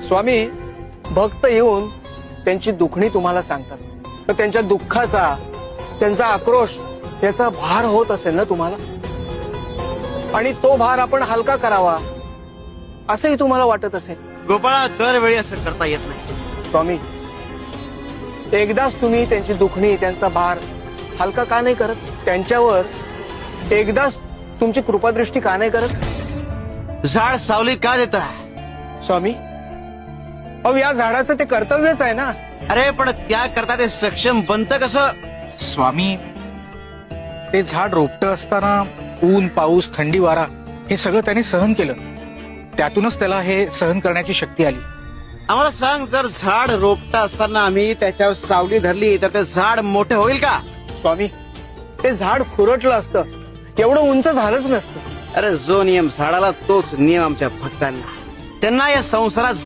स्वामी, भक्त येऊन त्यांची दुखणी तुम्हाला सांगतात, तर त्यांच्या दुःखाचा, त्यांचा आक्रोश, त्याचा भार होत असेल ना तुम्हाला, आणि तो भार आपण हलका करावा असंही तुम्हाला वाटत असेल. गोपाळा, दरवेळी असं करता येत नाही. स्वामी, एकदाच तुम्ही त्यांची दुखणी, त्यांचा भार हलका का नाही करत? त्यांच्यावर एकदाच तुमची कृपादृष्टी का नाही करत? झाड सावली का देत? स्वामी, अहो या झाडाचं ते कर्तव्यच आहे ना. अरे पण त्या करता ते सक्षम बनतं कसं? स्वामी, ते झाड रोपटं असताना ऊन, पाऊस, थंडी, वारा हे सगळं त्याने सहन केलं. त्यातूनच त्याला हे सहन करण्याची शक्ती आली. आम्हाला सांग, जर झाड रोपटा असताना आम्ही त्याच्यावर सावली धरली तर ते झाड मोठे होईल का? स्वामी, ते झाड खुरटलं असतं, एवढं उंच झालंच नसतं. अरे जो नियम झाडाला तोच नियम आमच्या भक्तांना. त्यांना या संसारात